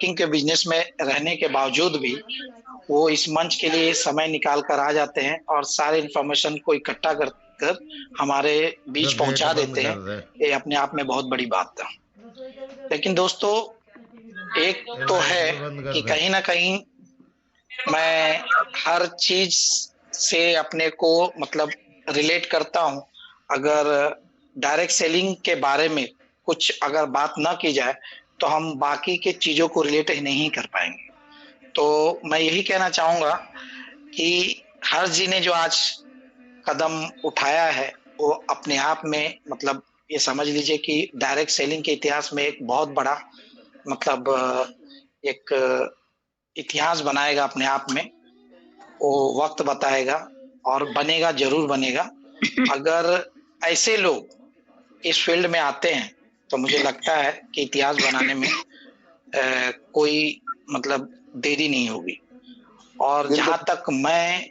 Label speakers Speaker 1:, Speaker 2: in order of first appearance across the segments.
Speaker 1: Networking के business में रहने के बावजूद भी वो इस मंच के लिए समय निकाल कर आ जाते हैं और सारे इंफॉर्मेशन को इकट्ठा कर हमारे बीच
Speaker 2: सर नेट
Speaker 1: पहुंचा
Speaker 2: बंद
Speaker 1: देते हैं।
Speaker 2: कर दे।
Speaker 1: ये अपने आप में बहुत बड़ी बात है। लेकिन दोस्तों, एक
Speaker 2: ये
Speaker 1: तो
Speaker 2: लाइट
Speaker 1: है
Speaker 2: भी बंद कर
Speaker 1: कि
Speaker 2: दे।
Speaker 1: कहीं ना कहीं मैं हर चीज से अपने को मतलब रिलेट करता हूं। अगर डायरेक्ट सेलिंग के बारे में कुछ अगर बात ना की जाए तो हम बाकी के चीजों को रिलेट ही नहीं कर पाएंगे। तो मैं यही कहना चाहूंगा कि हर जी ने जो आज कदम उठाया है वो अपने आप में मतलब ये समझ लीजिए कि डायरेक्ट सेलिंग के इतिहास में एक बहुत बड़ा मतलब एक इतिहास बनाएगा अपने आप में। वो वक्त बताएगा और बनेगा, जरूर बनेगा। अगर ऐसे लोग इस फील्ड में आते हैं तो मुझे लगता है कि इतिहास बनाने में कोई मतलब देरी नहीं होगी। और जहां तक मैं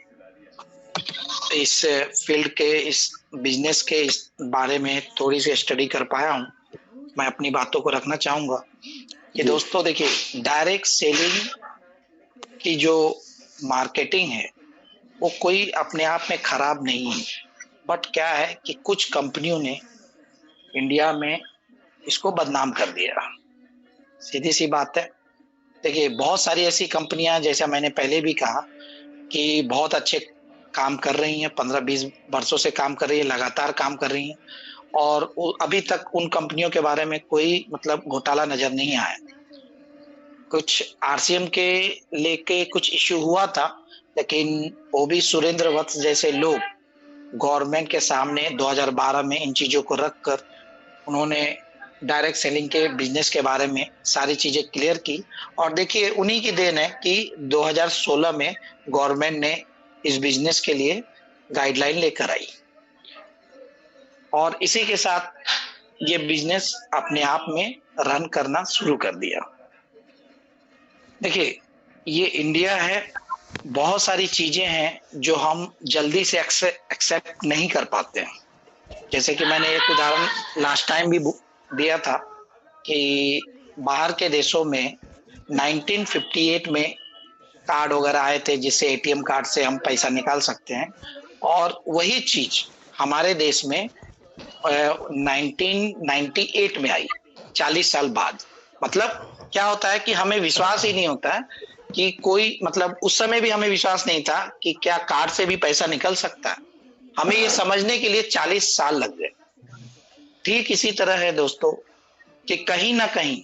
Speaker 1: इस फील्ड के इस बिजनेस के इस बारे में थोड़ी सी स्टडी कर पाया हूं, मैं अपनी बातों को रखना चाहूंगा कि दोस्तों देखिए, डायरेक्ट सेलिंग की जो मार्केटिंग है वो कोई अपने आप में खराब नहीं है। बट क्या है कि कुछ कंपनियों ने इंडिया में इसको बदनाम कर दिया। सीधी सी बात है। देखिए, बहुत सारी ऐसी कंपनियां, जैसा मैंने पहले भी कहा, कि बहुत अच्छे काम कर रही हैं, 15-20 वर्षों से काम कर रही है, लगातार काम कर रही हैं, और अभी तक उन कंपनियों के बारे में कोई मतलब घोटाला नजर नहीं आया। कुछ आरसीएम के लेके कुछ इश्यू हुआ था, लेकिन वो भी सुरेंद्र वत्स जैसे लोग गवर्नमेंट के सामने 2012 में इन चीजों को रखकर उन्होंने डायरेक्ट सेलिंग के बिजनेस के बारे में सारी चीजें क्लियर की। और देखिए, उन्हीं की देन है कि 2016 में गवर्नमेंट ने इस बिजनेस के लिए गाइडलाइन लेकर आई और इसी के साथ ये बिजनेस अपने आप में रन करना शुरू कर दिया। देखिए, ये इंडिया है, बहुत सारी चीजें हैं जो हम जल्दी से एक्सेप्ट नहीं कर पाते हैं। जैसे कि मैंने एक उदाहरण लास्ट टाइम भी दिया था कि बाहर के देशों में 1958 में कार्ड वगैरह आए थे जिससे एटीएम कार्ड से हम पैसा निकाल सकते हैं, और वही चीज हमारे देश में 1998 में आई, 40 साल बाद। मतलब क्या होता है कि हमें विश्वास ही नहीं होता है कि कोई मतलब उस समय भी हमें विश्वास नहीं था कि क्या कार्ड से भी पैसा निकल सकता है। हमें ये समझने के लिए 40 साल लग गए। ठीक इसी तरह है दोस्तों कि कहीं ना कहीं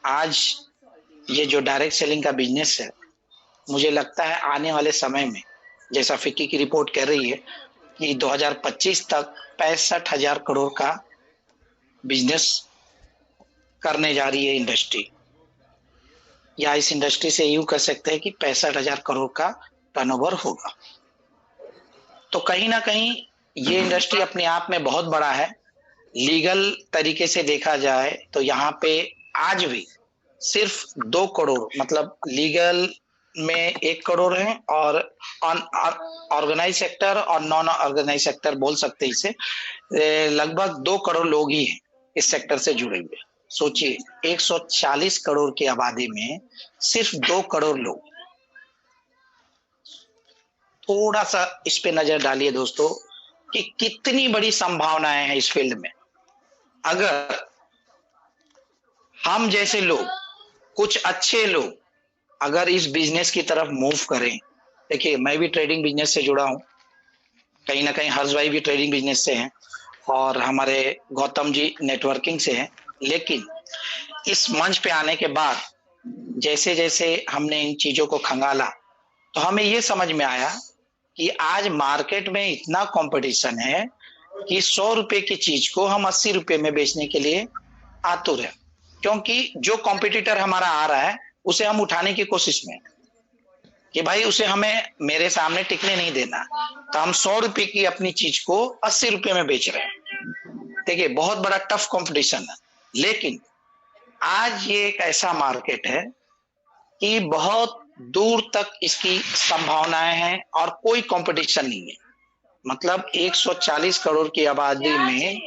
Speaker 1: आज ये जो डायरेक्ट सेलिंग का बिजनेस है, मुझे लगता है आने वाले समय में, जैसा फिक्की की रिपोर्ट कह रही है कि 2025 तक 65,000 करोड़ का बिजनेस करने जा रही है इंडस्ट्री, या इस इंडस्ट्री से यूं कह सकते हैं कि 65,000 करोड़ का टर्नओवर होगा। तो कहीं ना कहीं ये इंडस्ट्री अपने आप में बहुत बड़ा है। लीगल तरीके से देखा जाए तो यहाँ पे आज भी सिर्फ 2 करोड़ मतलब लीगल में 1 करोड़ है, और ऑर्गेनाइज सेक्टर और नॉन ऑर्गेनाइज सेक्टर बोल सकते हैं इसे, लगभग 2 करोड़ लोग ही हैं इस सेक्टर से जुड़े हुए। सोचिए, 140 करोड़ की आबादी में सिर्फ 2 करोड़ लोग। थोड़ा सा इस पे नजर डालिए दोस्तों कि कितनी बड़ी संभावनाएं हैं इस फील्ड में। अगर हम जैसे लोग, कुछ अच्छे लोग अगर इस बिजनेस की तरफ मूव करें। देखिए, मैं भी ट्रेडिंग बिजनेस से जुड़ा हूं, कहीं ना कहीं हर्ष भाई भी ट्रेडिंग बिजनेस से हैं, और हमारे गौतम जी नेटवर्किंग से हैं। लेकिन इस मंच पे आने के बाद जैसे जैसे हमने इन चीजों को खंगाला तो हमें ये समझ में आया कि आज मार्केट में इतना कंपटीशन है कि 100 रुपए की चीज को हम 80 रुपए में बेचने के लिए आतुर है, क्योंकि जो कॉम्पिटिटर हमारा आ रहा है उसे हम उठाने की कोशिश में कि भाई उसे हमें मेरे सामने टिकने नहीं देना, तो हम 100 रुपए की अपनी चीज को 80 रुपए में बेच रहे हैं। देखिए, बहुत बड़ा टफ कंपटीशन है। लेकिन आज ये एक ऐसा मार्केट है कि बहुत दूर तक इसकी संभावनाएं हैं और कोई कंपटीशन नहीं है। मतलब 140 करोड़ की आबादी में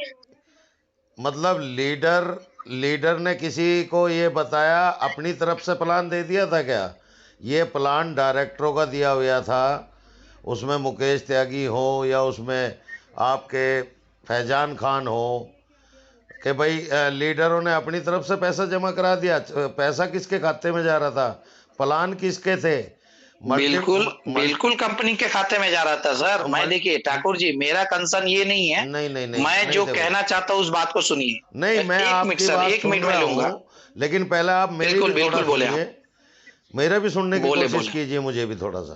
Speaker 2: मतलब लीडर लीडर ने किसी को ये बताया, अपनी तरफ से प्लान दे दिया था क्या? ये प्लान डायरेक्टरों का दिया हुआ था, उसमें मुकेश त्यागी हो या उसमें आपके फैजान खान हो, कि भाई लीडरों ने अपनी तरफ से पैसा जमा करा दिया। पैसा किसके खाते में जा रहा था? प्लान किसके थे?
Speaker 1: बिल्कुल बिल्कुल कंपनी के खाते में जा रहा था सर। मैं देखिए ठाकुर जी, मेरा कंसर्न ये नहीं है।
Speaker 2: नहीं नहीं नहीं
Speaker 1: मैं
Speaker 2: नहीं,
Speaker 1: जो
Speaker 2: देखो,
Speaker 1: कहना चाहता हूँ उस बात को सुनिए।
Speaker 2: नहीं, मैं
Speaker 1: एक मिनट
Speaker 2: आपकी
Speaker 1: सर,
Speaker 2: बात
Speaker 1: एक
Speaker 2: सुन
Speaker 1: मिनट में
Speaker 2: रहा
Speaker 1: लूंगा।
Speaker 2: हूँ, लेकिन पहले आप मेरी
Speaker 1: बिल्कुल
Speaker 2: भी थोड़ा
Speaker 1: बिल्कुल बोले
Speaker 2: सुनिए,
Speaker 1: आप।
Speaker 2: मेरा भी सुनने की
Speaker 1: बोले
Speaker 2: कोशिश
Speaker 1: बोले।
Speaker 2: कीजिए, मुझे भी थोड़ा सा।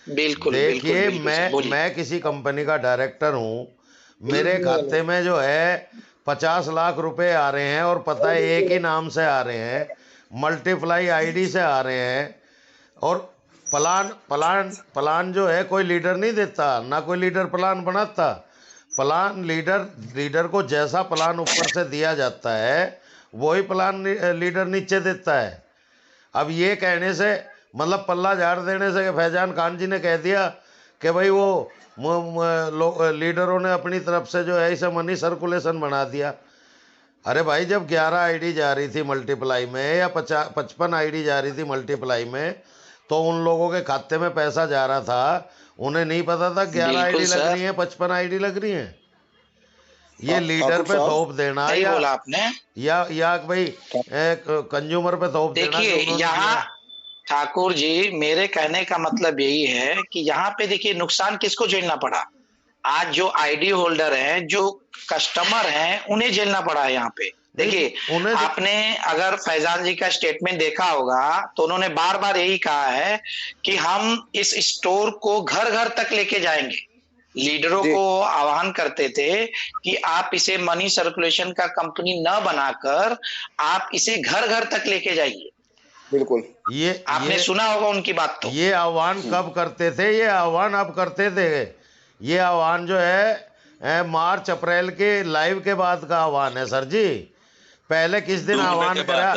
Speaker 1: बिल्कुल बिल्कुल
Speaker 2: देखिए,
Speaker 1: बिल्कुल सर, बोलिए।
Speaker 2: मैं किसी कंपनी का डायरेक्टर हूँ, मेरे खाते में जो है 50 लाख रुपए आ रहे हैं, और पता है एक ही नाम से आ रहे हैं, मल्टीप्लाई आईडी से आ रहे हैं, और प्लान प्लान प्लान जो है कोई लीडर नहीं देता, ना कोई लीडर प्लान बनाता। प्लान लीडर को जैसा प्लान ऊपर से दिया जाता है, वही प्लान लीडर नीचे देता है। अब ये कहने से, मतलब पल्ला झाड़ देने से फैजान खान जी ने कह दिया कि भाई वो लीडरों ने अपनी तरफ से जो है इसे मनी सर्कुलेशन बना दिया। अरे भाई, जब 11 आईडी जा रही थी मल्टीप्लाई में, या 55 आईडी जा रही थी मल्टीप्लाई में, तो उन लोगों के खाते में पैसा जा रहा था, उन्हें नहीं पता था 11
Speaker 1: बिल्कुल
Speaker 2: आईडी लग
Speaker 1: सर,
Speaker 2: रही है, 55 आईडी लग रही है। ये लीडर
Speaker 3: ठाकुर
Speaker 2: पे
Speaker 3: साहब,
Speaker 2: थोप देना,
Speaker 1: सही बोला आपने।
Speaker 2: या भाई कंज्यूमर पे थोप देना कि
Speaker 1: देखिए
Speaker 2: उन्होंने
Speaker 1: यहाँ
Speaker 2: दिया।
Speaker 1: ठाकुर जी, मेरे कहने का मतलब यही है कि यहाँ पे देखिए नुकसान किसको झेलना पड़ा। आज जो आईडी होल्डर हैं, जो कस्टमर हैं, उन्हें झेलना पड़ा है यहाँ पे।
Speaker 2: नहीं,
Speaker 1: देखिए,
Speaker 2: उन्हें
Speaker 1: आपने अगर फैजान जी का स्टेटमेंट देखा होगा तो उन्होंने बार बार यही कहा है कि हम इस स्टोर को घर घर तक लेके जाएंगे। लीडरों को आह्वान करते थे कि आप इसे मनी सर्कुलेशन का कंपनी न बनाकर आप इसे घर घर तक लेके जाइए।
Speaker 3: बिल्कुल।
Speaker 1: आपने सुना होगा उनकी बात तो।
Speaker 2: ये आह्वान कब करते थे? ये आह्वान अब करते थे। ये आह्वान जो है मार्च अप्रैल के लाइव के बाद का आह्वान है सर जी। पहले किस दिन आह्वान करा?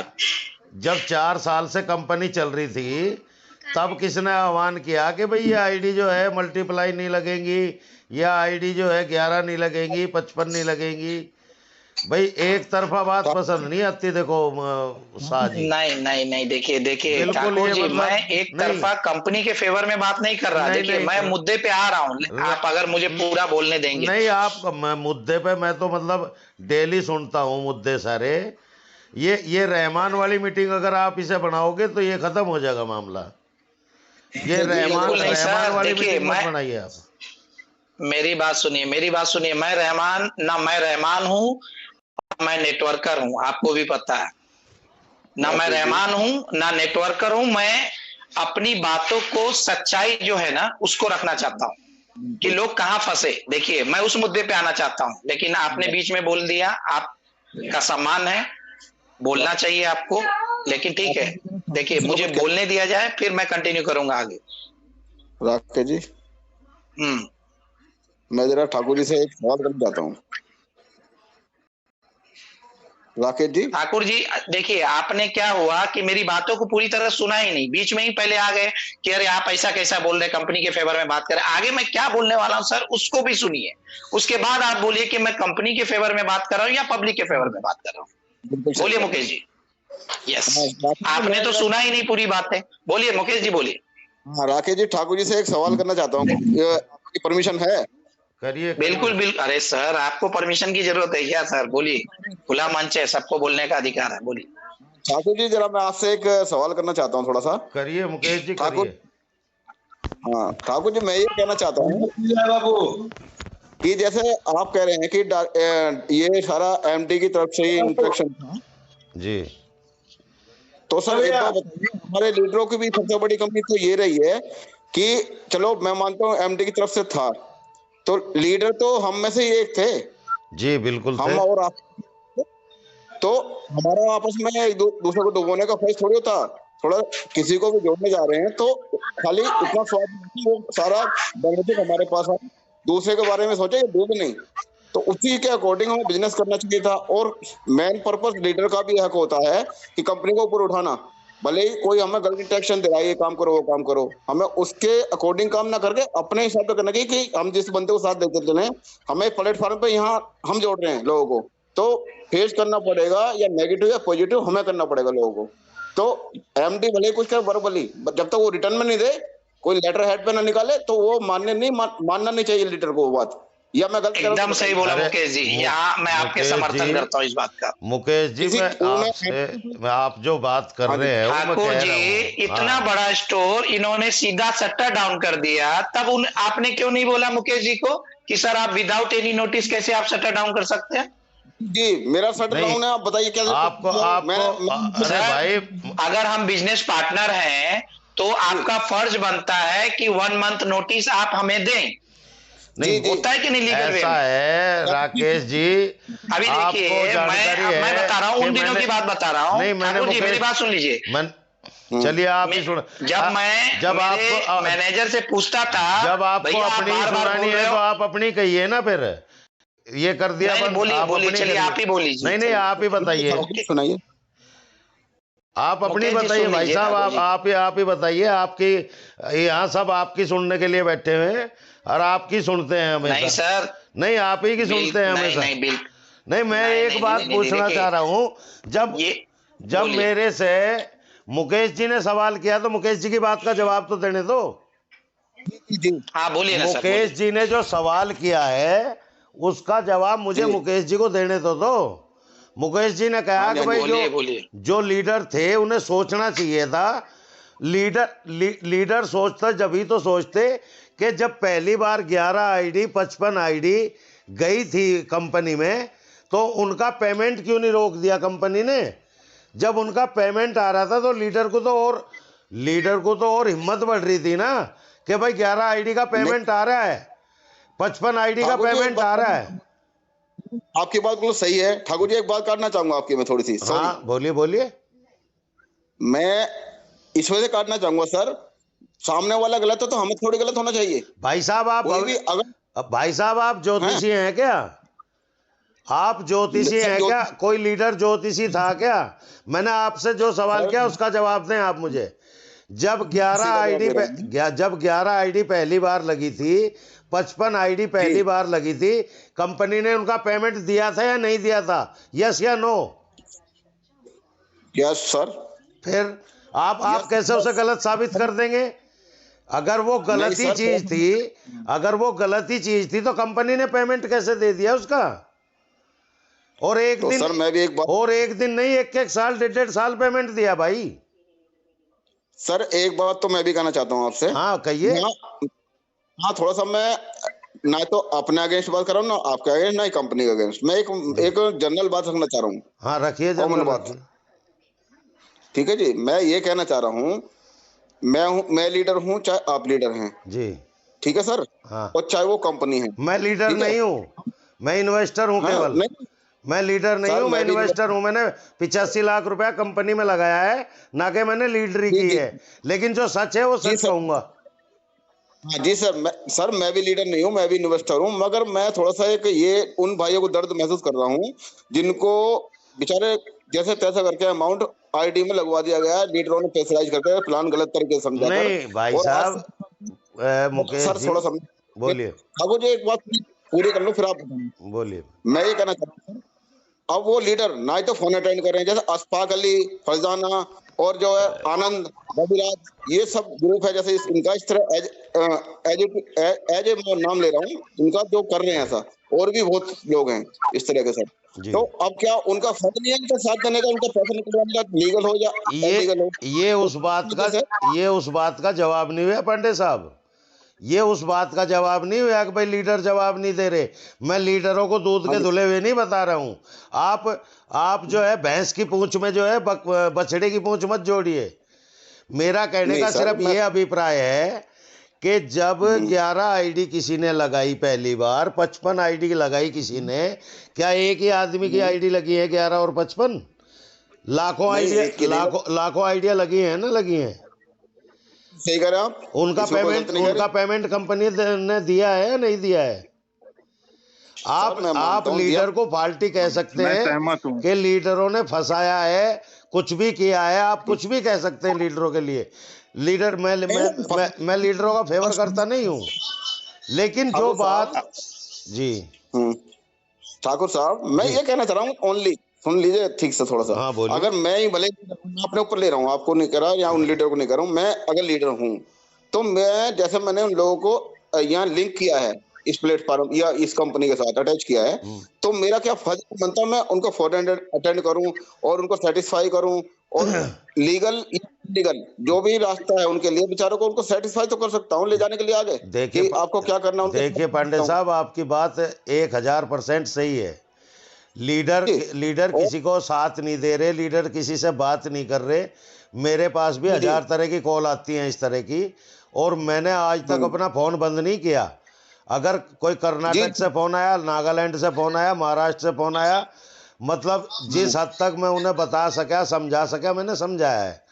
Speaker 2: जब 4 साल से कंपनी चल रही थी, तब किसने आह्वान किया कि भाई ये आईडी जो है मल्टीप्लाई नहीं लगेंगी, या आईडी जो है 11 नहीं लगेंगी, 55 नहीं लगेंगी। भाई, एक तरफा बात पसंद नहीं आती। देखो शाह जी,
Speaker 1: नहीं नहीं नहीं, देखिए देखिए
Speaker 2: बिल्कुल,
Speaker 1: ठाकुर
Speaker 2: ये
Speaker 1: जी,
Speaker 2: मतलब
Speaker 1: मैं एक
Speaker 2: नहीं
Speaker 1: तरफा कंपनी के फेवर में बात नहीं कर रहा।
Speaker 2: नहीं
Speaker 1: देखिए,
Speaker 2: नहीं
Speaker 1: मैं मुद्दे पे आ रहा हूँ, आप अगर मुझे पूरा बोलने देंगे
Speaker 2: नहीं,
Speaker 1: तो।
Speaker 2: आप मुद्दे पे, मैं तो मतलब डेली सुनता हूँ मुद्दे सारे। ये रहमान वाली मीटिंग अगर आप इसे बनाओगे तो ये खत्म हो जाएगा मामला। ये
Speaker 1: बिल्कुल नहीं
Speaker 2: रहमान
Speaker 1: सर,
Speaker 2: वाली
Speaker 1: देखिए
Speaker 2: मीटिंग मत बनाइए आप।
Speaker 1: मेरी बात सुनिए, मेरी बात सुनिए। मैं रहमान हूँ, मैं नेटवर्कर हूँ, आपको भी पता है ना। मैं रहमान हूँ ना नेटवर्कर हूँ। मैं अपनी बातों को, सच्चाई जो है ना, उसको रखना चाहता हूँ कि लोग कहाँ फंसे। देखिए, मैं उस मुद्दे पे आना चाहता हूँ, लेकिन आपने बीच में बोल दिया। आपका सम्मान है, बोलना चाहिए आपको, लेकिन ठीक है। देखिए, मुझे बोलने दिया जाए, फिर मैं कंटिन्यू करूंगा आगे।
Speaker 3: राकेश जी, मैं जरा ठाकुर जी से एक सवाल करना चाहता हूँ। राकेश जी,
Speaker 1: ठाकुर जी, देखिए, आपने क्या हुआ कि मेरी बातों को पूरी तरह सुना ही नहीं, बीच में ही पहले आ गए कि अरे आप ऐसा कैसा बोल रहे, कंपनी के फेवर में बात करें। आगे मैं क्या बोलने वाला हूं सर, उसको भी सुनिए। उसके बाद आप बोलिए कि मैं कंपनी के फेवर में बात कर रहा हूं या पब्लिक के फेवर में बात कर रहा हूं। बोलिए मुकेश जी। यस, आपने तो सुना ही नहीं पूरी बातें। बोलिए मुकेश जी, बोलिए।
Speaker 3: हाँ राकेश जी, ठाकुर जी से एक सवाल करना चाहता हूँ, आपकी परमिशन है?
Speaker 2: करिए।
Speaker 1: बिल्कुल बिल्कुल। अरे सर, आपको परमिशन की जरूरत है क्या सर? बोलिए, खुला मंच है, सबको बोलने का अधिकार है, बोलिए।
Speaker 3: ठाकुर जी, जरा मैं आपसे एक सवाल करना चाहता हूँ थोड़ा सा।
Speaker 2: करिए मुकेश जी,
Speaker 3: ठाकुर,
Speaker 2: करिए।
Speaker 3: हाँ ठाकुर जी, मैं ये कहना चाहता हूँ कि जैसे आप कह रहे हैं कि ये सारा एमडी की तरफ से ही इंस्ट्रक्शन था
Speaker 2: जी,
Speaker 3: तो सर एक बात बताइए, हमारे लीडरों की भी सबसे बड़ी कमी तो ये रही है कि चलो मैं मानता हूँ एमडी की तरफ से था, तो लीडर तो हम में से ही एक थे।
Speaker 2: जी बिल्कुल
Speaker 3: हम
Speaker 2: थे।
Speaker 3: और आप, तो हमारा आपस में दूसरे को डुबोने का फर्ज थोड़ी होता। थोड़ा किसी को भी जोड़ने जा रहे हैं तो खाली इतना स्वाद नहीं, वो सारा बेनिफिट हमारे पास है, दूसरे के बारे में सोचे, ये डूब नहीं। तो उसी के अकॉर्डिंग हमें बिजनेस करना चाहिए था। और मेन पर्पस लीडर का भी हक होता है कि कंपनी को ऊपर उठाना। भले ही कोई हमें गलत इंस्ट्रक्शन दे रहा है, ये काम करो वो काम करो, हमें उसके अकॉर्डिंग काम ना करके अपने हिसाब से करना चाहिए कि हम जिस बंदे को साथ देते चले, हमें प्लेटफॉर्म पे यहाँ हम जोड़ रहे हैं लोगों को, तो फेस करना पड़ेगा, या नेगेटिव या पॉजिटिव हमें करना पड़ेगा लोगों को। तो एमडी भले कुछ कर वर्बली, जब तक वो रिटर्न में नहीं दे, कोई लेटर हेड पे ना निकाले, तो वो मानना नहीं चाहिए लीडर को वो बात। या मैं गलत कर रहा हूं
Speaker 1: एकदम
Speaker 3: तो
Speaker 1: सही
Speaker 3: बताइए।
Speaker 1: बोला
Speaker 2: अरे
Speaker 1: मुकेश जी, यहाँ मैं आपके
Speaker 2: मुकेश
Speaker 1: समर्थन
Speaker 2: जी,
Speaker 1: करता हूँ इस बात का।
Speaker 2: मुकेश जी,
Speaker 3: किसी
Speaker 2: मैं आप जो बात कर
Speaker 3: हाँ जी।
Speaker 2: रहे हैं वो मैं
Speaker 1: ठाकुर
Speaker 2: कह
Speaker 1: जी,
Speaker 2: रहा हूँ।
Speaker 1: इतना
Speaker 2: हाँ,
Speaker 1: बड़ा स्टोर इन्होंने सीधा शटर डाउन कर दिया, तब आपने क्यों नहीं बोला मुकेश जी को कि सर आप विदाउट एनी नोटिस कैसे आप शटर डाउन कर सकते हैं?
Speaker 3: जी मेरा शट
Speaker 2: नहीं,
Speaker 3: डाउन है, आप बताइए क्या।
Speaker 2: आपको अरे
Speaker 1: सर,
Speaker 2: भाई,
Speaker 1: अगर हम बिजनेस पार्टनर हैं तो आपका फर्ज बनता है कि 1 मंथ नोटिस आप हमें दें।
Speaker 2: नहीं
Speaker 1: होता है कि नहीं लीगल वे
Speaker 2: ऐसा
Speaker 1: में?
Speaker 2: है राकेश जी,
Speaker 1: अभी
Speaker 2: आपको
Speaker 1: देखिए,
Speaker 2: जानकारी
Speaker 1: मैं
Speaker 2: है
Speaker 1: बता रहा हूँ,
Speaker 2: कि
Speaker 1: उन दिनों की बात बता रहा हूँ।
Speaker 2: नहीं, मैंने
Speaker 1: ठाकुर जी मेरी
Speaker 2: मुकेश
Speaker 1: बात सुन लीजिए।
Speaker 2: चलिए आप ही सुन।
Speaker 1: जब मैं
Speaker 2: जब
Speaker 1: मेरे
Speaker 2: आपको
Speaker 1: मैनेजर से पूछता था,
Speaker 2: जब आपको
Speaker 1: भैया आप
Speaker 2: अपनी
Speaker 1: बार बार
Speaker 2: सुनानी
Speaker 1: बोल रहे
Speaker 2: है
Speaker 1: हो,
Speaker 2: तो आप अपनी कहिए ना, फिर ये कर दिया
Speaker 1: नहीं
Speaker 2: बंद,
Speaker 1: बोलिए
Speaker 2: आप
Speaker 1: बोलिए,
Speaker 2: अपनी
Speaker 1: चलिए
Speaker 2: करिए।
Speaker 1: आप ही बोल लीजिए।
Speaker 2: नहीं, आप ही बताइए,
Speaker 3: सुनाइए।
Speaker 2: आप अपनी
Speaker 1: मुकेश जी
Speaker 2: बताइए
Speaker 1: सुन
Speaker 2: भाई
Speaker 1: लीजिए
Speaker 2: साहब,
Speaker 1: ठाकुर जी।
Speaker 2: आप ही बताइए। आपकी यहाँ सब आपकी सुनने के लिए बैठे हुए हैं और आपकी सुनते हैं
Speaker 1: नहीं
Speaker 2: हमेशा।
Speaker 1: सर,
Speaker 2: नहीं, आप ही की सुनते हैं
Speaker 1: नहीं
Speaker 2: हमेशा।
Speaker 1: नहीं बिल्कुल
Speaker 2: नहीं, मैं
Speaker 1: नहीं
Speaker 2: एक
Speaker 1: नहीं
Speaker 2: बात
Speaker 1: नहीं नहीं,
Speaker 2: पूछना
Speaker 1: देखिए
Speaker 2: चाह रहा हूं।
Speaker 1: ये
Speaker 2: जब
Speaker 1: बोलिए।
Speaker 2: मेरे से मुकेश जी ने सवाल किया तो मुकेश जी की बात का जवाब तो देने दो।
Speaker 3: जी
Speaker 1: हाँ बोलिए ना सर,
Speaker 2: मुकेश
Speaker 1: बोलिए।
Speaker 2: जी ने जो सवाल किया है उसका जवाब मुझे
Speaker 3: जी
Speaker 2: मुकेश जी को देने तो दो। मुकेश जी ने कहा
Speaker 3: हाँ जी
Speaker 2: कि
Speaker 3: हाँ जी।
Speaker 2: भाई
Speaker 1: बोलिए बोलिए।
Speaker 2: जो लीडर थे उन्हें सोचना चाहिए था। लीडर सोचता जभी तो सोचते कि जब पहली बार 11 आईडी 55 आईडी गई थी कंपनी में, तो उनका पेमेंट क्यों नहीं रोक दिया कंपनी ने? जब उनका पेमेंट आ रहा था तो लीडर को तो और हिम्मत बढ़ रही थी ना कि भाई 11 आईडी का
Speaker 3: नहीं
Speaker 2: पेमेंट आ रहा है, 55 आईडी का
Speaker 3: ठाकुर जी, एक
Speaker 2: पेमेंट आ
Speaker 3: बात
Speaker 2: रहा है।
Speaker 3: आपकी बात बिल्कुल सही है। ठाकुर जी एक बात काटना चाहूंगा आपकी, मैं थोड़ी सी, सॉरी।
Speaker 2: हाँ, बोलिए बोलिए।
Speaker 3: मैं इस वजह से काटना चाहूंगा सर, सामने वाला गलत है तो हमें थोड़ी गलत होना चाहिए।
Speaker 2: भाई साहब आप
Speaker 3: कोई भी अगर
Speaker 2: भाई साहब आप
Speaker 3: हैं
Speaker 2: ज्योतिषी हैं क्या? आप ज्योतिषी
Speaker 3: सर
Speaker 2: हैं
Speaker 3: जो
Speaker 2: क्या? कोई लीडर ज्योतिषी था क्या? मैंने आपसे जो सवाल
Speaker 3: सर
Speaker 2: किया उसका जवाब दें आप मुझे। जब 11
Speaker 3: इसी का जवाब
Speaker 2: आईडी
Speaker 3: दे रहा हूँ।
Speaker 2: जब 11 आईडी पहली बार लगी थी, 55 आईडी
Speaker 3: जी
Speaker 2: पहली बार लगी थी, कंपनी ने उनका पेमेंट दिया था या नहीं दिया था? यस या नो?
Speaker 3: Yes sir.
Speaker 2: फिर आप
Speaker 3: यस
Speaker 2: कैसे उसे
Speaker 3: यस।
Speaker 2: गलत साबित कर देंगे? अगर वो
Speaker 3: नहीं
Speaker 2: गलत ही
Speaker 3: सर,
Speaker 2: चीज थी, अगर वो गलत ही चीज थी तो कंपनी ने पेमेंट कैसे दे दिया उसका? और एक
Speaker 3: तो
Speaker 2: दिन
Speaker 3: सर मैं भी एक बात,
Speaker 2: और एक दिन नहीं, एक साल 1.5 साल पेमेंट दिया भाई।
Speaker 3: सर एक बात तो मैं भी कहना चाहता हूँ आपसे।
Speaker 2: हाँ कहिए।
Speaker 3: हाँ हाँ, थोड़ा सा मैं ना तो अपने अगेंस्ट बात कर रहा हूँ, ना आपके अगेंस्ट, ना ही कंपनी के अगेंस्ट। मैं एक जनरल बात रखना चाह रहा हूँ,
Speaker 2: हाँ रखिए,
Speaker 3: कॉमन
Speaker 2: जनरल
Speaker 3: बात।
Speaker 2: रखिए।
Speaker 3: ठीक है जी, मैं ये कहना चाह रहा हूँ, मैं लीडर हूँ चाहे आप लीडर हैं,
Speaker 2: जी
Speaker 3: ठीक है सर,
Speaker 2: हाँ।
Speaker 3: और चाहे वो कंपनी है,
Speaker 2: मैं लीडर
Speaker 3: ठीक है।
Speaker 2: नहीं हूँ, मैं इन्वेस्टर हूँ
Speaker 3: हाँ
Speaker 2: केवल।
Speaker 3: नहीं
Speaker 2: मैं लीडर नहीं
Speaker 3: सर,
Speaker 2: हूँ, मैं
Speaker 3: मैं भी
Speaker 2: इन्वेस्टर हूँ। मैंने 85 लाख रुपया कंपनी में लगाया है, ना कि मैंने लीडरी
Speaker 3: जी
Speaker 2: की
Speaker 3: जी
Speaker 2: है। लेकिन जो सच है वो
Speaker 3: जी
Speaker 2: सच
Speaker 3: सर।
Speaker 2: कहूंगा।
Speaker 3: हाँ जी सर, मैं भी लीडर नहीं हूँ, मैं भी इन्वेस्टर हूँ, मगर मैं थोड़ा सा एक ये उन भाइयों को दर्द महसूस कर रहा हूँ जिनको बेचारे जैसे तैसे करके अमाउंट आईडी में लगवा दिया गया है, लीडरों ने प्रेशराइज करके प्लान गलत तरीके से समझाकर।
Speaker 2: नहीं भाई
Speaker 3: और आज
Speaker 2: साहब, मुकेश
Speaker 3: सर
Speaker 2: जी
Speaker 3: थोड़ा सा
Speaker 2: बोलिए,
Speaker 3: अब मुझे एक बात पूरी कर लूं, फिर आप बताएं।
Speaker 2: बोलिए।
Speaker 3: मैं ये कहना चाहता हूँ, अब वो लीडर ना ही तो फोन अटेंड कर रहे हैं, जैसे अशफाक अली, फरजाना और जो है आनंद, रविराज, ये सब ग्रुप है, जैसे इनका इस तरह एज ए नाम ले रहा हूँ, इनका जो कर रहे हैं ऐसा, और भी बहुत लोग हैं इस तरह के सर।
Speaker 2: जी,
Speaker 3: तो अब क्या उनका फर्ज नहीं है इनका साथ देने का, उनका पैसा निकलवाने का, लीगल हो या इलीगल हो?
Speaker 2: ये उस बात का ये उस बात का जवाब नहीं हुआ पांडे साहब। ये उस बात का जवाब नहीं हुआ कि भाई लीडर जवाब नहीं दे रहे। मैं लीडरों को दूध
Speaker 3: हाँ
Speaker 2: के
Speaker 3: जी,
Speaker 2: धुले हुए नहीं बता रहा हूँ। आप जो है भैंस की पूंछ में जो है बछड़े की पूंछ मत जोड़िए। मेरा कहने
Speaker 3: नहीं
Speaker 2: का
Speaker 3: सर,
Speaker 2: सिर्फ
Speaker 3: मैं
Speaker 2: ये अभिप्राय है कि जब 11 आईडी किसी ने लगाई पहली बार, 55 आईडी लगाई किसी ने, क्या एक ही आदमी की आईडी लगी है 11 और 55? लाखों
Speaker 3: नहीं
Speaker 2: आइडिया,
Speaker 3: एक की नहीं,
Speaker 2: लाखों आइडिया लगी है ना, लगी हैं।
Speaker 3: सही कह रहे हैं आप,
Speaker 2: उनका
Speaker 3: इसमें कोई गलती नहीं कह
Speaker 2: पेमेंट कंपनी ने दिया है या नहीं दिया है?
Speaker 3: सर। मैं
Speaker 2: आप
Speaker 3: मानता हूँ दिया।
Speaker 2: लीडर को फाल्टी कह सकते
Speaker 4: मैं
Speaker 2: हैं
Speaker 4: सहमत हूँ।
Speaker 2: कि लीडरों ने फंसाया है, कुछ भी किया है। आप कुछ भी कह सकते हैं लीडरों के लिए। लीडर मैं लीडरों का फेवर करता नहीं हूँ, लेकिन जो
Speaker 3: ठाकुर
Speaker 2: बात
Speaker 3: साहब,
Speaker 2: जी
Speaker 3: हम्म, ठाकुर साहब, मैं
Speaker 2: जी
Speaker 3: ये कहना चाह रहा हूँ ओनली, सुन लीजिए ठीक से थोड़ा सा।
Speaker 2: हाँ बोलिए।
Speaker 3: अगर मैं ही भले मैं अपने ऊपर ले रहा हूँ, आपको नहीं कह रहा या उन लीडर को नहीं कर रहा हूँ, मैं अगर लीडर हूँ तो मैं जैसे मैंने उन लोगों को यहाँ लिंक किया है इस प्लेटफॉर्म या इस कंपनी के साथ अटैच किया है, तो मेरा क्या फर्ज बनता है मैं उनको फॉरन अटेंड करूं और उनको सेटिस्फाई करूं और लीगल लीगल जो भी रास्ता है उनके लिए बेचारों को उनको सेटिस्फाई तो कर सकता हूं ले जाने के लिए आगे
Speaker 2: देखिए
Speaker 3: कि आपको क्या करना है उनके
Speaker 2: देखिए
Speaker 3: साथ
Speaker 2: पांडे
Speaker 3: करता हूं।
Speaker 2: साहब, आपकी बात 1000% सही है। लीडर
Speaker 3: जी
Speaker 2: लीडर
Speaker 3: और
Speaker 2: किसी को साथ नहीं दे रहे, लीडर किसी से बात नहीं कर रहे। मेरे पास भी
Speaker 3: जी
Speaker 2: 1000 तरह की कॉल आती हैं इस तरह की, और मैंने आज तक
Speaker 3: हम्म,
Speaker 2: अपना फ़ोन बंद नहीं किया। अगर कोई
Speaker 3: जी
Speaker 2: कर्नाटक से फ़ोन आया, नागालैंड से फ़ोन आया, महाराष्ट्र से फ़ोन आया, मतलब जिस हद तक मैं उन्हें बता सका, समझा सका, मैंने समझाया है।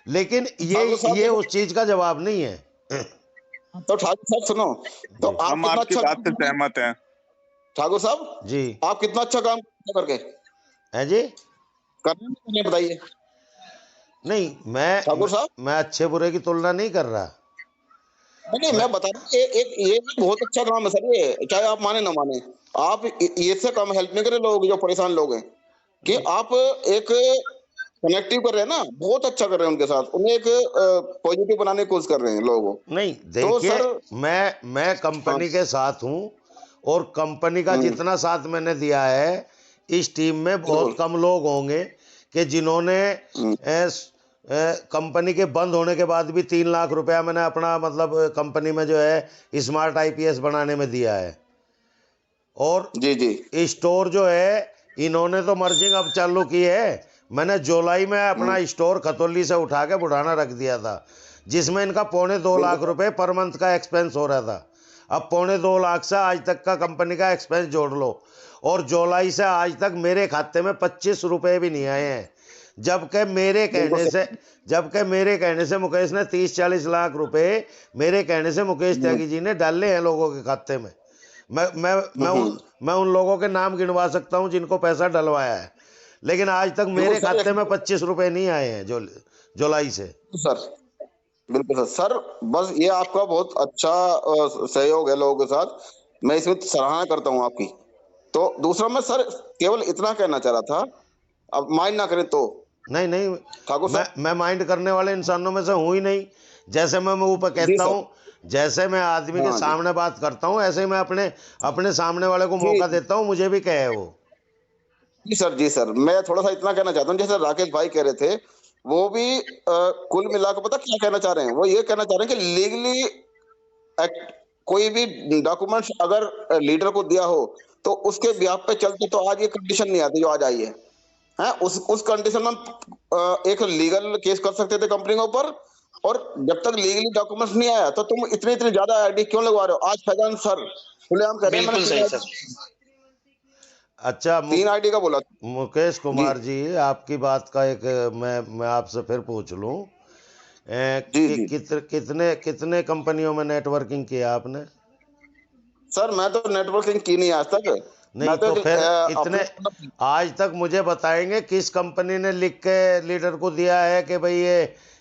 Speaker 2: लेकिन
Speaker 3: ठाकुर साहब
Speaker 2: ये
Speaker 3: देखो,
Speaker 2: उस चीज़ का जवाब नहीं है।
Speaker 3: तो ठाकुर साहब सुनो, तो
Speaker 2: जी
Speaker 3: आप
Speaker 4: हम
Speaker 3: कितना
Speaker 4: आपकी
Speaker 3: अच्छा
Speaker 4: बात से सहमत हैं।
Speaker 3: ठाकुर साहब
Speaker 2: जी
Speaker 3: आप कितना अच्छा काम करके
Speaker 2: है जी।
Speaker 3: करने बताइए
Speaker 2: नहीं,
Speaker 3: ठाकुर साहब।
Speaker 2: मैं अच्छे बुरे की तुलना नहीं कर रहा।
Speaker 3: नहीं
Speaker 2: मैं
Speaker 3: मैं बता रहा हूँ ये भी बहुत अच्छा काम है सर, ये चाहे आप माने ना माने, आप ये से कम हेल्प नहीं करे लोग जो परेशान लोग हैं कि आप एक कनेक्टिव कर रहे हैं ना, बहुत अच्छा कर रहे हैं उनके साथ, उन्हें एक पॉजिटिव बनाने की कोशिश कर रहे हैं लोगों को।
Speaker 2: नहीं,
Speaker 3: तो
Speaker 2: देखिए,
Speaker 3: सर
Speaker 2: मैं
Speaker 3: हाँ
Speaker 2: कंपनी के साथ हूँ, और कंपनी का
Speaker 3: हम्म,
Speaker 2: जितना साथ मैंने दिया है, इस टीम में बहुत
Speaker 3: बिल्कुल
Speaker 2: कम लोग होंगे कि जिन्होंने
Speaker 3: हम्म,
Speaker 2: कंपनी के बंद होने के बाद भी 3 लाख रुपया मैंने अपना, मतलब कंपनी में जो है स्मार्ट आईपीएस बनाने में दिया है। और
Speaker 3: जी जी
Speaker 2: स्टोर जो है, इन्होंने तो मर्जिंग अब चालू की है। मैंने जुलाई में
Speaker 3: हम्म,
Speaker 2: अपना स्टोर खतौली से उठा के बुढ़ाना रख दिया था, जिसमें इनका 2.25 लाख
Speaker 3: बिल्कुल
Speaker 2: रुपए पर मंथ का एक्सपेंस हो रहा था। अब 2.25 लाख से आज तक का कंपनी का एक्सपेंस जोड़ लो, और जुलाई से आज तक मेरे खाते में 25 रुपए भी नहीं आए हैं। जबकि
Speaker 3: बिल्कुल सर
Speaker 2: मेरे कहने से मुकेश ने 30-40 लाख रुपए, मेरे कहने से मुकेश त्यागी जी ने डाले हैं लोगों के खाते में। मैं मैं
Speaker 3: हम्म,
Speaker 2: मैं उन लोगों के नाम गिनवा सकता हूं जिनको पैसा डलवाया है, लेकिन आज तक
Speaker 3: बिल्कुल
Speaker 2: मेरे
Speaker 3: सर
Speaker 2: खाते में 25 रुपए नहीं आए हैं जुलाई से।
Speaker 3: सर बिल्कुल सर सर बस ये आपका बहुत अच्छा सहयोग है लोगों के साथ, मैं इसमें सराहना करता हूँ आपकी। तो दूसरा मैं सर केवल इतना कहना चाह रहा था, अब माइंड ना करें तो
Speaker 2: नहीं नहीं,
Speaker 3: ठाकुर साहब।
Speaker 2: मैं माइंड करने वाले इंसानों में से हूं ही नहीं। जैसे मैं मुंह पर
Speaker 3: जी
Speaker 2: कहता
Speaker 3: सर
Speaker 2: हूं, जैसे मैं आदमी के
Speaker 3: हाँ जी
Speaker 2: सामने बात करता हूं, ऐसे ही मैं अपने अपने सामने वाले को
Speaker 3: जी
Speaker 2: मौका देता हूं, मुझे भी कहे वो।
Speaker 3: जी सर मैं थोड़ा सा इतना कहना चाहता हूँ, जैसे राकेश भाई कह रहे थे, वो भी कुल मिलाकर पता क्या कहना चाह रहे हैं, वो ये कहना चाह रहे हैं कि लीगली कोई भी डॉक्यूमेंट्स अगर लीडर को दिया हो तो उसके ब्याह पे चलते तो आज ये कंडीशन नहीं आती जो आज आई है उस कंडीशन में एक लीगल केस कर सकते थे कंपनी के ऊपर। और जब तक लीगली डॉक्यूमेंट्स नहीं आया तो तुम इतनी इतनी ज्यादा आईडी क्यों लगवा रहे हो? आज फैजान सर खुलेआम कह रहे हैं मैंने
Speaker 1: बिल्कुल सही सर।
Speaker 2: अच्छा,
Speaker 3: 3 आईडी का बोला।
Speaker 2: मुकेश
Speaker 3: जी
Speaker 2: कुमार जी, आपकी बात का एक मैं आपसे फिर पूछ लूं,
Speaker 3: जी
Speaker 2: कि
Speaker 3: जी
Speaker 2: कितने कितने कंपनियों में नेटवर्किंग किया आपने?
Speaker 3: सर मैं तो नेटवर्किंग की नहीं आज तक। मैं
Speaker 2: नहीं
Speaker 3: तो
Speaker 2: तो फिर इतने,
Speaker 3: अपने
Speaker 2: आज तक मुझे बताएंगे किस कंपनी ने लिख के लीडर को दिया है कि भाई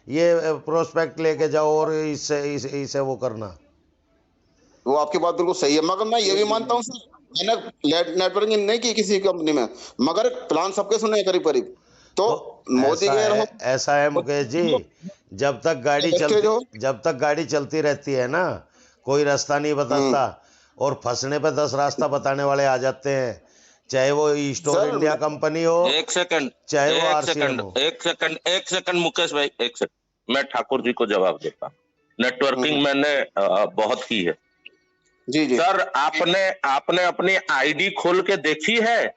Speaker 2: ये प्रोस्पेक्ट लेके जाओ और इसे वो करना।
Speaker 3: वो आपकी बात बिल्कुल सही है, मगर मैं ये भी मानता हूँ सर मैंने नेटवर्किंग नहीं की किसी कंपनी में, मगर प्लान सबके सुने हैं करीब करीब। तो
Speaker 2: तो
Speaker 3: मोदी केयर हो,
Speaker 2: ऐसा है मुकेश जी,
Speaker 3: वेस्टेज हो।
Speaker 2: जब तक गाड़ी चलती रहती है ना, कोई रास्ता नहीं बताता, और फंसने पे 10 रास्ता बताने वाले आ जाते हैं, चाहे वो स्टोर
Speaker 3: सर
Speaker 2: इंडिया कंपनी हो,
Speaker 4: एक सेकंड
Speaker 2: चाहे वो
Speaker 4: एक
Speaker 2: आरसीएम
Speaker 4: सेकंड
Speaker 2: हो।
Speaker 4: एक सेकंड मुकेश भाई, एक सेकंड, मैं ठाकुर जी को जवाब देता हूँ। नेटवर्किंग मैंने बहुत की है
Speaker 3: जी जी
Speaker 4: सर। आपने आपने अपनी आईडी खोल के देखी है?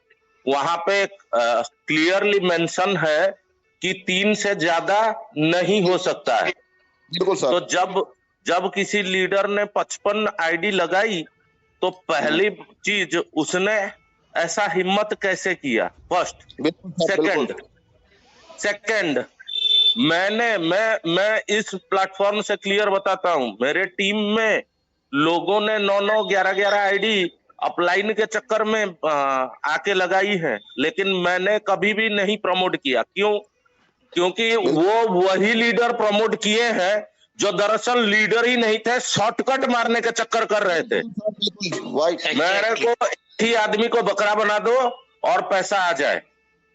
Speaker 4: वहां पे क्लियरली मेंशन है कि 3 से ज्यादा नहीं हो सकता है।
Speaker 3: बिल्कुल
Speaker 4: तो
Speaker 3: सर
Speaker 4: जब जब किसी लीडर ने 55 आईडी लगाई तो पहली चीज उसने ऐसा हिम्मत कैसे किया? फर्स्ट।
Speaker 3: बिल्कुल सर बिल्कुल
Speaker 4: सेकंड सेकंड मैं इस प्लेटफॉर्म से क्लियर बताता हूं, मेरे टीम में लोगों ने 9-9 11-11 आईडी अपलाइन के चक्कर में आके लगाई है, लेकिन मैंने कभी भी नहीं प्रमोट किया। क्यों? क्योंकि
Speaker 3: बिल्कुल
Speaker 4: वो वही लीडर प्रमोट किए हैं जो दरअसल लीडर ही नहीं थे, शॉर्टकट मारने के चक्कर कर रहे थे। मेरे को एक ही आदमी को बकरा बना दो और पैसा आ जाए।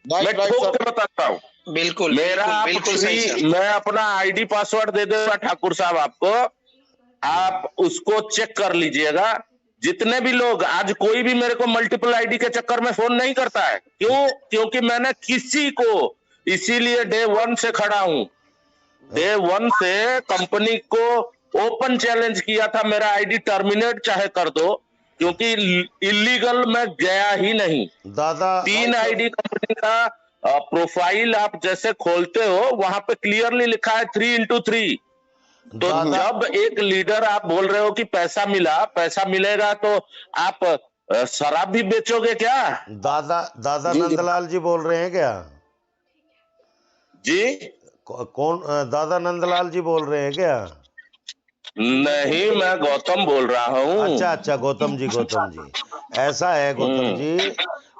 Speaker 4: मैं ठोक के बताता हूँ।
Speaker 1: बिल्कुल
Speaker 4: मेरा
Speaker 1: बिल्कुल सही सर।
Speaker 4: मैं अपना आईडी पासवर्ड दे दूंगा ठाकुर साहब आपको, आप उसको चेक कर लीजिएगा। जितने भी लोग, आज कोई भी मेरे को मल्टीपल आईडी के चक्कर में फोन नहीं करता है। क्यों? क्योंकि मैंने किसी को, इसीलिए डे 1 से खड़ा हूं। डे 1 से कंपनी को ओपन चैलेंज किया था, मेरा आईडी टर्मिनेट चाहे कर दो, क्योंकि इलीगल मैं गया ही नहीं।
Speaker 2: दादा
Speaker 4: 3 आईडी कंपनी का प्रोफाइल आप जैसे खोलते हो, वहां पे क्लियरली लिखा है 3x3। तो जब एक लीडर आप बोल रहे हो कि पैसा मिलेगा, तो आप शराब भी बेचोगे क्या?
Speaker 2: दादा नंदलाल जी बोल रहे हैं क्या
Speaker 4: जी?
Speaker 2: कौन दादा नंदलाल जी बोल रहे हैं क्या?
Speaker 4: नहीं, मैं गौतम बोल रहा हूँ।
Speaker 2: अच्छा, गौतम जी ऐसा है गौतम जी,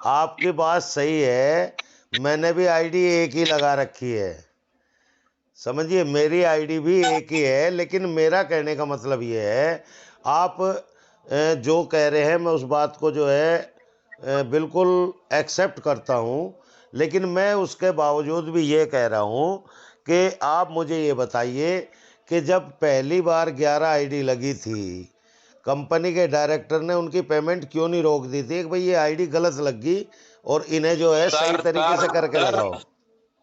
Speaker 2: आपकी बात सही है। मैंने भी आईडी एक ही लगा रखी है, समझिए, मेरी आईडी भी एक ही है। लेकिन मेरा कहने का मतलब ये है, आप जो कह रहे हैं मैं उस बात को जो है बिल्कुल एक्सेप्ट करता हूँ। लेकिन मैं उसके बावजूद भी ये कह रहा हूँ कि आप मुझे ये बताइए कि जब पहली बार 11 आईडी लगी थी, कंपनी के डायरेक्टर ने उनकी पेमेंट क्यों नहीं रोक दी थी कि भाई ये आईडी गलत लग गई और इन्हें जो है सही तरीके से करके लगाओ?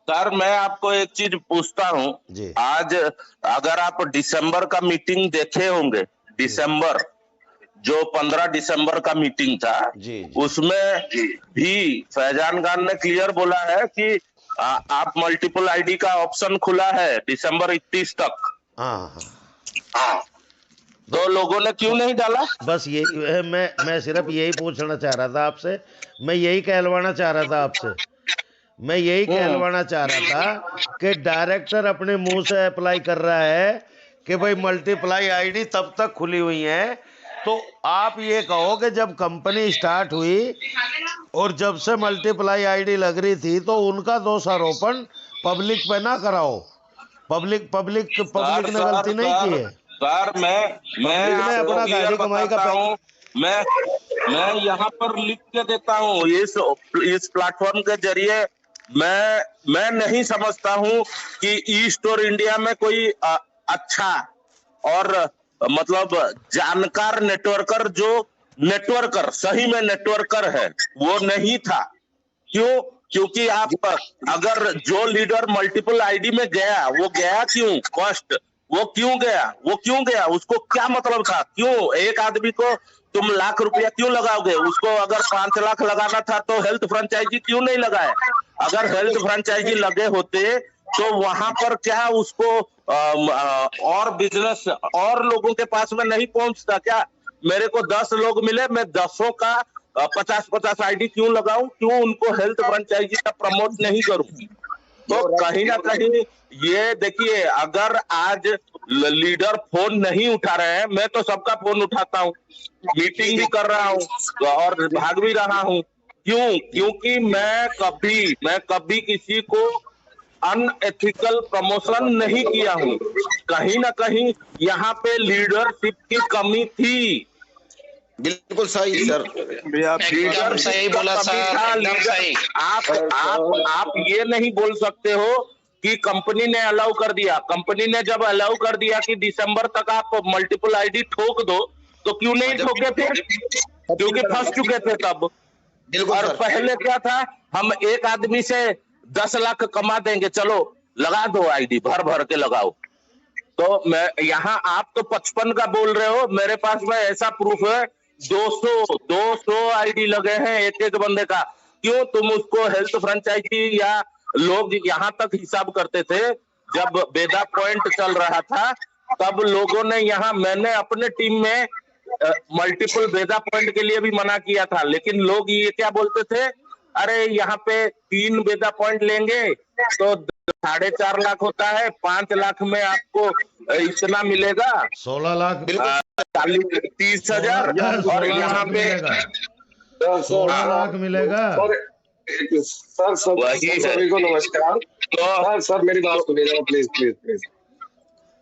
Speaker 4: सर, मैं आपको एक चीज पूछता हूँ जी। आज अगर आप दिसंबर का मीटिंग देखे होंगे, दिसंबर जो 15 दिसंबर का मीटिंग था जी। उसमें भी फैजान खान ने क्लियर बोला है कि आप मल्टीपल आईडी का ऑप्शन खुला है दिसंबर 31 तक। हाँ, तो लोगों ने क्यों नहीं डाला?
Speaker 2: बस ये मैं सिर्फ यही पूछना चाह रहा था आपसे, मैं यही कहलवाना चाह रहा था आपसे, मैं यही कहलवाना चाह रहा था कि डायरेक्टर अपने मुंह से अप्लाई कर रहा है कि भाई मल्टीप्लाई आईडी तब तक खुली हुई है। तो आप ये कहो कि जब कंपनी स्टार्ट हुई और जब से मल्टीप्लाई आईडी लग रही थी तो उनका दोषारोपण पब्लिक पे ना कराओ। पब्लिक ने गलती नहीं की है
Speaker 4: सर। मैं अपना गाड़ी कमाई का मैं यहाँ पर लिख के देता हूँ, इस प्लेटफॉर्म के जरिए मैं नहीं समझता हूँ कि ई स्टोर इंडिया में कोई अच्छा और मतलब जानकार नेटवर्कर सही में नेटवर्कर है, वो नहीं था। क्यों? क्योंकि आप अगर जो लीडर मल्टीपल आईडी में गया, वो गया क्यों? कॉस्ट वो क्यों गया? उसको क्या मतलब था? क्यों एक आदमी को तुम लाख रुपया क्यों लगाओगे? उसको अगर 5 लाख लगाना था तो हेल्थ फ्रेंचाइजी क्यों नहीं लगाए? अगर हेल्थ फ्रेंचाइजी लगे होते तो वहां पर क्या उसको और बिजनेस और लोगों के पास में नहीं पहुंचता क्या? मेरे को 10 लोग मिले, मैं 10 का 50-50 आईडी क्यों लगाऊं? क्यों उनको हेल्थ फ्रेंचाइजी का प्रमोट नहीं करूं? तो कहीं ना कहीं ये देखिए, अगर आज लीडर फोन नहीं उठा रहे हैं, मैं तो सबका फोन उठाता हूँ, मीटिंग भी कर रहा हूँ और भाग भी रहा हूँ। क्यों? क्योंकि मैं कभी किसी को अनएथिकल प्रमोशन नहीं किया हूँ। कहीं ना कहीं यहाँ पे लीडरशिप की कमी थी।
Speaker 3: बिल्कुल सही सर,
Speaker 1: एकदम सही बोला सर, एकदम सही।
Speaker 4: आप ये नहीं बोल सकते हो कि कंपनी ने अलाउ कर दिया। कंपनी ने जब अलाउ कर दिया कि दिसंबर तक आप मल्टीपल आईडी ठोक दो, तो क्यों नहीं ठोके फिर? क्योंकि फंस चुके थे तब। और पहले क्या था, हम एक आदमी से 10 लाख कमा देंगे, चलो लगा दो आईडी, भर के लगाओ। तो मैं यहाँ, आप तो 55 का बोल रहे हो, मेरे पास में ऐसा प्रूफ है 200 आईडी लगे हैं एक बंदे का। क्यों? तुम उसको हेल्थ फ्रेंचाइजी या लोग यहाँ तक हिसाब करते थे, जब बेदा पॉइंट चल रहा था तब लोगों ने यहाँ, मैंने अपने टीम में मल्टीपल बेदा पॉइंट के लिए भी मना किया था, लेकिन लोग ये क्या बोलते थे, अरे यहाँ पे 3 बेदा पॉइंट लेंगे तो 4.5 लाख होता है, 5 लाख में आपको इतना मिलेगा,
Speaker 2: 16 लाख
Speaker 4: 30,000 और यहाँ पे
Speaker 2: 16 लाख मिलेगा।
Speaker 5: सर सभी को नमस्कार। सर मेरी बात सुनिएगा प्लीज।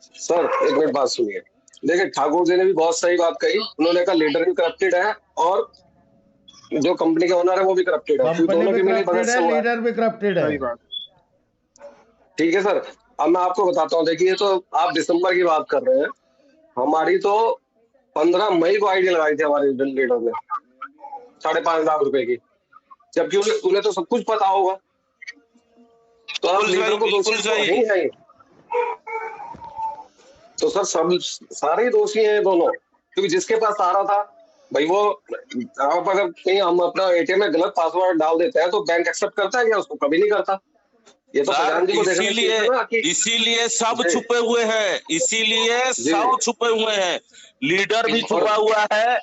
Speaker 5: सर एक मिनट बात सुनिए। देखिए ठाकुर जी ने भी बहुत सही बात कही, उन्होंने कहा लीडर भी करप्टेड है और जो कंपनी के ओनर है वो भी करप्टेड है, क्योंकि
Speaker 2: कंपनी
Speaker 5: दोनों
Speaker 2: भी
Speaker 5: की मिली भगत
Speaker 2: करप्टेड
Speaker 5: से
Speaker 2: है,
Speaker 5: हुआ है।
Speaker 2: लीडर भी करप्टेड है।
Speaker 3: सही बात।
Speaker 5: ठीक है सर, अब मैं आपको बताता हूँ, देखिए तो आप दिसंबर की बात कर रहे हैं, हमारी तो 15 मई को आईडी लगाई थी हमारे लीडर ने 5.5 लाख रुपए की, जबकि उन्हें तो सब कुछ पता होगा, तो आप लीडर को दोषी तो नहीं है। तो सर सब सारे ही दोषी हैं दोनों, क्योंकि जिसके पास सारा था भाई वो, आप अगर कहीं हम अपना एटीएम में गलत पासवर्ड डाल देते हैं तो बैंक एक्सेप्ट करता है क्या? उसको कभी नहीं करता। ये तो प्रधान जी को देखना चाहिए ना कि
Speaker 4: इसीलिए सब छुपे हुए हैं, इसीलिए सब छुपे हुए हैं, लीडर भी छुपा हुआ है।